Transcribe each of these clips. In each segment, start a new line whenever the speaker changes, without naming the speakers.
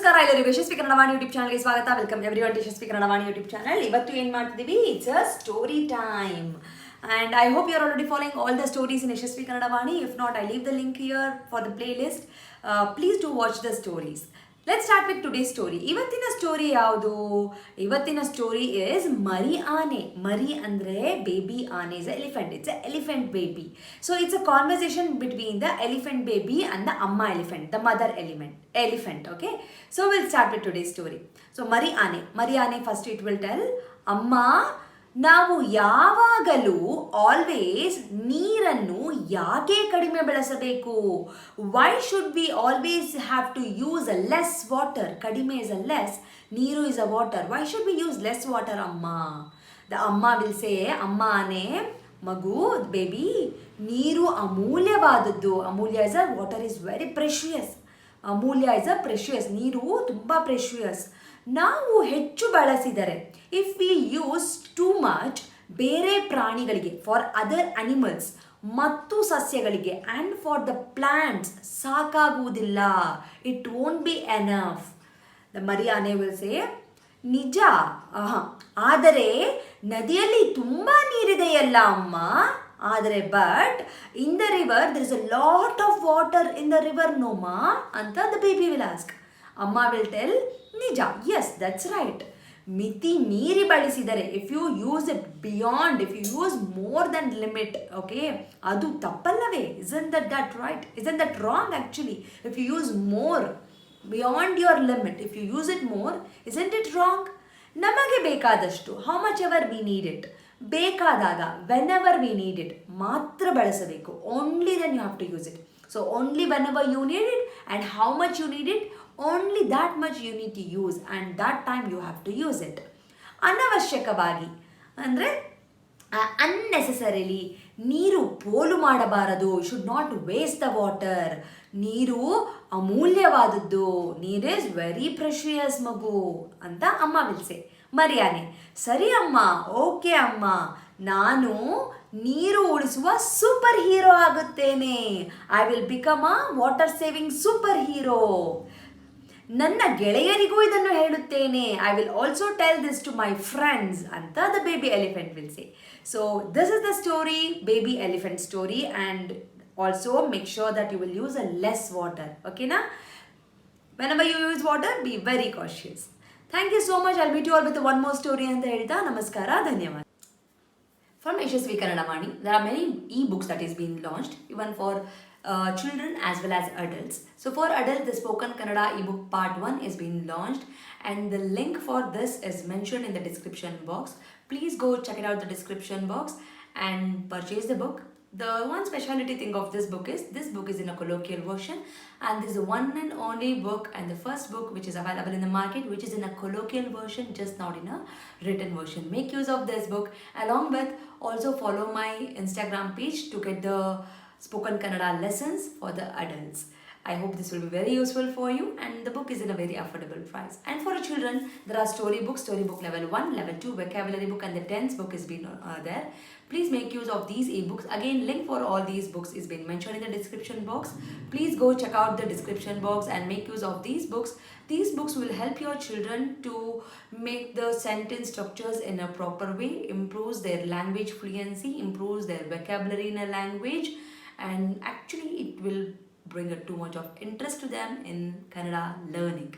ನಮಸ್ಕಾರ ಎಲ್ಲರಿಗೂ ಯಶಸ್ವಿ ಕನ್ನಡ ವಾಣಿ ಯೂಟ್ಯೂಬ್ ಚಾನಲ್ಗೆ ಸ್ವಾಗತ. Welcome everyone to Yashasvi Kannada Vani YouTube channel. ಇವತ್ತು ಏನು ಮಾಡ್ತಿದ್ದೀವಿ? It's a story time. And I hope you are already following all the stories in Yashaswi Kannada Vaani. If not, I leave the link here for the playlist. Please do watch the stories. Let's start with today's story. ಇವತ್ತಿನ story ಯಾವುದು? ಇವತ್ತಿನ story is ಮರಿ ಆನೆ. ಮರಿ ಅಂದರೆ baby ಆನೆ is elephant. It's an elephant baby. So it's a conversation between the elephant baby and the amma elephant, the mother elephant. Okay. So we'll start with today's story. So ಮರಿ ಆನೆ first it will tell, ಅಮ್ಮ ನಾವು ಯಾವಾಗಲೂ always ನೀರನ್ನು ಯಾಕೆ ಕಡಿಮೆ ಬಳಸಬೇಕು? Why should we always have to use a less water? ಕಡಿಮೆ ಇಸ್ ಅ ಲೆಸ್, ನೀರು is a water. Why should we use less water amma? The amma will say, ಅಮ್ಮ ಆನೆ, ಮಗು ಬೇಬಿ, ನೀರು ಅಮೂಲ್ಯವಾದದ್ದು. ಅಮೂಲ್ಯ is a water is very precious. ಅಮೂಲ್ಯ is a precious, ನೀರು ತುಂಬ ಪ್ರೆಷಿಯಸ್. ನಾವು ಹೆಚ್ಚು ಬಳಸಿದರೆ, if we use too much, ಬೇರೆ ಪ್ರಾಣಿಗಳಿಗೆ, ಫಾರ್ ಅದರ್ ಅನಿಮಲ್ಸ್ ಮತ್ತು ಸಸ್ಯಗಳಿಗೆ, ಆ್ಯಂಡ್ ಫಾರ್ ದ ಪ್ಲಾಂಟ್ಸ್ ಸಾಕಾಗುವುದಿಲ್ಲ. It won't be enough. The ಮರಿ ಆನೆ ವಿಲ್ ಸೇ, ನಿಜ, ಆದರೆ ನದಿಯಲ್ಲಿ ತುಂಬ ನೀರಿದೆಯಲ್ಲ ಅಮ್ಮ. ಆದರೆ but in the river there is a lot of water in the river ನೋಮ ಅಂತ ದ ಬೇಬಿ ವಿಲ್ ಆಸ್ಕ್. ಅಮ್ಮ ವಿಲ್ ಟೆಲ್, ನಿಜ, ಎಸ್ ದಟ್ಸ್ ರೈಟ್. ಮಿತಿ ಮೀರಿ ಬಳಸಿದರೆ, if you use it beyond, if you use more than limit, okay, ಅದು ತಪ್ಪಲ್ಲವೇ? Isn't that right? Isn't that wrong actually? If you use more beyond your limit, if you use it more, isn't it wrong? ನಮಗೆ ಬೇಕಾದಷ್ಟು, how much ever we need it, ಬೇಕಾದಾಗ, whenever we need it ಮಾತ್ರ ಬಳಸಬೇಕು. Only then you have to use it. So only whenever you need it and how much you need it, only that much you need to use and that time you have to use it. ಅನವಶ್ಯಕವಾಗಿ ಅಂದರೆ unnecessarily ನೀರು ಪೋಲು ಮಾಡಬಾರದು. Should not waste the water. ನೀರು ಅಮೂಲ್ಯವಾದದ್ದು. ನೀರ್ is very precious ಮಗು ಅಂತ ಅಮ್ಮ ವಿಲ್ಸೆ. ಮರಿಯಾನೆ, ಸರಿ ಅಮ್ಮ, ಓಕೆ ಅಮ್ಮ, ನಾನು ನೀರು ಉಳಿಸುವ ಸೂಪರ್ ಹೀರೋ ಆಗುತ್ತೇನೆ. I will become a water saving superhero. ನನ್ನ ಗೆಳೆಯರಿಗೂ ಇದನ್ನು ಹೇಳುತ್ತೇನೆ. I will also tell this to my friends ಅಂತ the baby elephant will say. So this is the story, baby elephant story. And also make sure that you will use a less water. ಓಕೆನಾ? Whenever you use water, be very cautious. Thank you so much. I meet you all with one more story ಅಂತ ಹೇಳ್ತಾ ನಮಸ್ಕಾರ, ಧನ್ಯವಾದ. From Yashaswi Kannada Vaani, there are many e-books that is being launched, even for children as well as adults. So for adults, the Spoken Kannada ebook part 1 is being launched, and the link for this is mentioned in the description box. Please go check it out, the description box, and purchase the book. The one specialty thing of this book is in a colloquial version, and this is the one and only book and the first book which is available in the market which is in a colloquial version, just not in a written version. Make use of this book. Along with, also follow my Instagram page to get the Spoken Kannada lessons for the adults. I hope this will be very useful for you, and the book is in a very affordable price. And for children, there are storybook level 1, level 2, vocabulary book, and the tense book is been there. Please make use of these ebooks. Again, link for all these books is been mentioned in the description box. Please go check out the description box and make use of these books. These books will help your children to make the sentence structures in a proper way, improves their language fluency, improves their vocabulary in a language, and actually it will bring too much of interest to them in Kannada learning.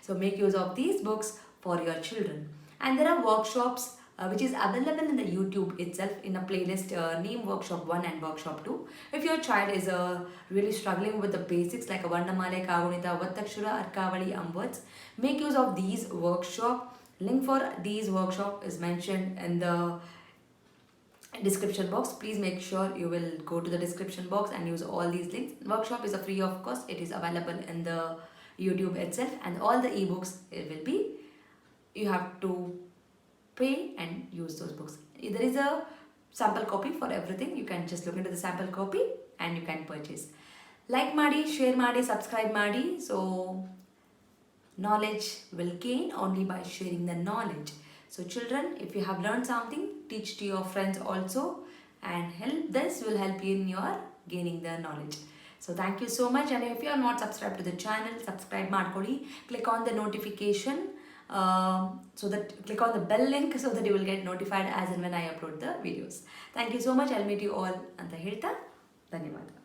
So make use of these books for your children. And there are workshops which is available in the YouTube itself in a playlist named Workshop 1 and Workshop 2. If your child is really struggling with the basics like Varnamale, Kagunita, Vattakshura, Arkavali, words, make use of these workshop. Link for these workshop is mentioned in the description box. Please make sure you will go to the description box and use all these links. Workshop is a free of cost. It is available in the YouTube itself, and all the ebooks, it will be, you have to pay and use those books. There is a sample copy for everything. You can just look into the sample copy and you can purchase. Like ಮಾಡಿ, share ಮಾಡಿ, subscribe ಮಾಡಿ. So knowledge will gain only by sharing the knowledge. So children, if you have learned something, teach to your friends also, and this will help you in your gaining the knowledge. So thank you so much. And if you are not subscribe to the channel, subscribe ಮಾಡ್ಕೊಳ್ಳಿ. Click on the notification so that click on the bell link so that you will get notified as and when I upload the videos. Thank you so much. I'll meet you all ಅಂತ ಹೇಳ್ತಾ ಧನ್ಯವಾದ.